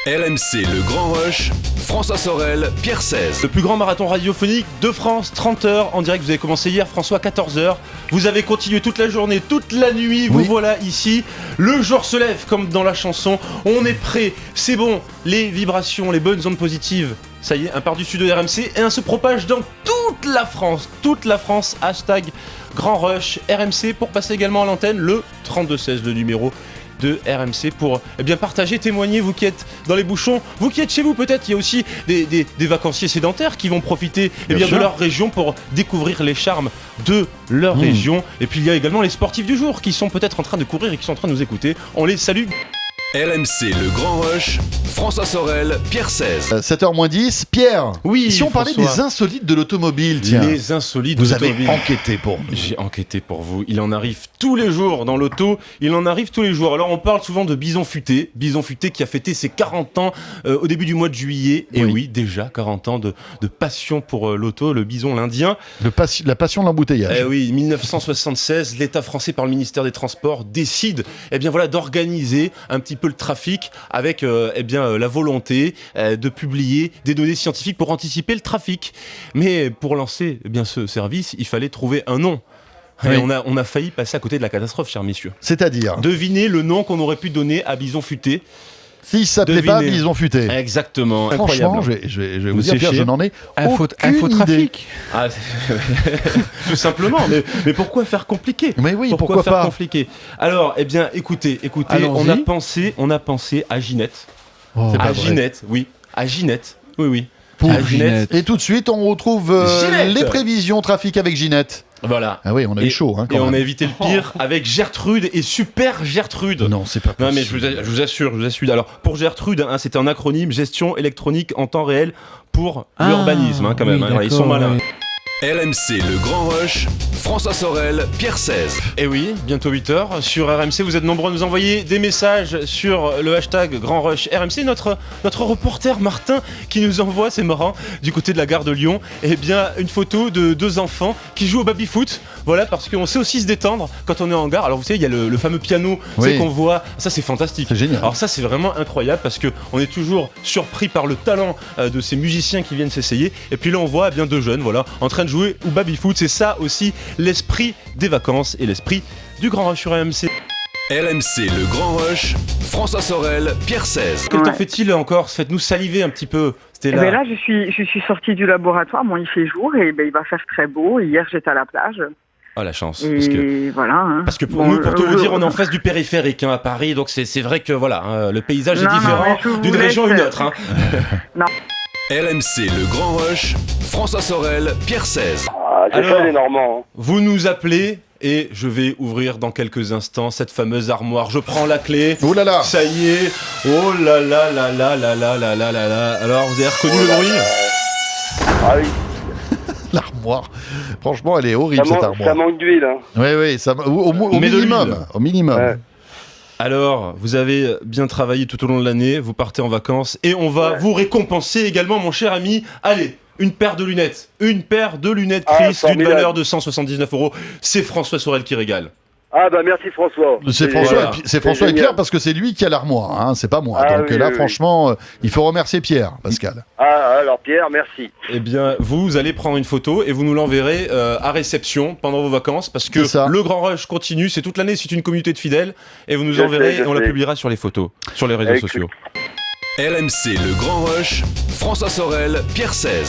RMC Le Grand Rush, François Sorel, Pierre 16. Le plus grand marathon radiophonique de France, 30 heures en direct. Vous avez commencé hier, François, 14 heures. Vous avez continué toute la journée, toute la nuit. Vous voilà ici. Le jour se lève comme dans la chanson. On est prêt, c'est bon. Les vibrations, les bonnes ondes positives. Ça y est, un part du sud de RMC et un se propage dans toute la France. Toute la France, hashtag Grand Rush RMC pour passer également à l'antenne le 32-16, le numéro de RMC pour partager, témoigner, vous qui êtes dans les bouchons, vous qui êtes chez vous peut-être, il y a aussi des vacanciers sédentaires qui vont profiter de leur région pour découvrir les charmes de leur région. Et puis il y a également les sportifs du jour qui sont peut-être en train de courir et qui sont en train de nous écouter. On les salue. RMC Le Grand Rush, François Sorel, Pierre 16. 7h-10, Pierre. Oui, si on parlait François. des insolites de l'automobile, tiens. Les insolites de Vous l'automobile. avez enquêté pour nous. J'ai enquêté pour vous. Il en arrive tous les jours dans l'auto. Il en arrive tous les jours. Alors on parle souvent de Bison Futé. Bison Futé qui a fêté ses 40 ans au début du mois de juillet. Et oui, déjà 40 ans de passion pour l'auto, le bison l'Indien. La passion de l'embouteillage. Oui, 1976, l'État français par le ministère des Transports décide d'organiser un petit peu le trafic avec la volonté de publier des données scientifiques pour anticiper le trafic. Mais pour lancer ce service, il fallait trouver un nom. Oui. Et on a failli passer à côté de la catastrophe, chers messieurs. C'est-à-dire Devinez le nom qu'on aurait pu donner à Bison Futé. Si ça ne s'appelait pas Bison Futé. Exactement, Franchement, incroyable. je vais vous dire, Pierre, je n'en ai aucune Infotrafic. Ah, tout simplement, mais pourquoi faire compliqué? Mais oui, pourquoi faire pas compliqué? Alors, écoutez, Allons-y. on a pensé à Ginette. Oh, À Ginette, oui. À Ginette, oui. Pour À Ginette. Et tout de suite, on retrouve Ginette. les prévisions trafic avec Ginette. Voilà. Ah oui, on a eu chaud. Hein, quand Et on même. a évité le pire avec Gertrude et Super Gertrude. Non, c'est pas possible. Non mais je vous assure. Alors pour Gertrude, c'était un acronyme, gestion électronique en temps réel pour l'urbanisme quand même. Ils sont malins. RMC Le Grand Rush, François Sorel, Pierre 16. Et oui, bientôt 8h sur RMC, vous êtes nombreux à nous envoyer des messages sur le hashtag Grand Rush RMC. Notre reporter Martin qui nous envoie, c'est marrant, du côté de la gare de Lyon, une photo de deux enfants qui jouent au baby-foot. Voilà, parce qu'on sait aussi se détendre quand on est en gare. Alors vous savez, il y a le fameux piano qu'on voit, ça c'est fantastique. C'est génial. Alors ça c'est vraiment incroyable parce qu'on est toujours surpris par le talent de ces musiciens qui viennent s'essayer. Et puis là on voit deux jeunes en train de jouer au baby-foot. C'est ça aussi l'esprit des vacances et l'esprit du Grand Rush sur RMC. RMC Le Grand Rush, François Sorel, Pierre 16. Quel temps fait-il encore? Faites-nous saliver un petit peu. C'était là. Là, je suis sortie du laboratoire. Bon, il fait jour et il va faire très beau. Hier, j'étais à la plage. Ah, la chance. Et voilà. Parce que pour tout vous dire, on est en face du périphérique à Paris, donc c'est vrai que le paysage est différent d'une région à une autre. Non. RMC Le Grand Rush, François Sorel, Pierre 16. Ah, j'ai fait les Normands. Vous nous appelez et je vais ouvrir dans quelques instants cette fameuse armoire. Je prends la clé. Oh là là. Ça y est. Oh là là là là là là là là là là. Alors, vous avez reconnu le bruit? Ah oui, L'armoire. Franchement, elle est horrible cette armoire. ça manque d'huile. Hein. Oui, au Mais de minimum. l'huile. Au minimum. Ouais. Alors, vous avez bien travaillé tout au long de l'année, vous partez en vacances et on va vous récompenser également, mon cher ami. Allez, une paire de lunettes. Une paire de lunettes Chris d'une formidable. valeur de 179 €. C'est François Sorel qui régale. Ah bah merci François. C'est François, Voilà. c'est François et génial. Pierre parce que c'est lui qui a l'armoire, hein, c'est pas moi. Ah Donc oui, là, oui, franchement, il faut remercier Pierre, Pascal. Ah alors Pierre, merci. Eh bien, vous allez prendre une photo et vous nous l'enverrez à réception pendant vos vacances parce que C'est ça. le Grand Rush continue, c'est toute l'année, c'est une communauté de fidèles et vous nous Je enverrez sais, et on la je sais. publiera sur les photos, sur les réseaux Avec- sociaux. RMC Le Grand Rush, François Sorel, Pierre 16.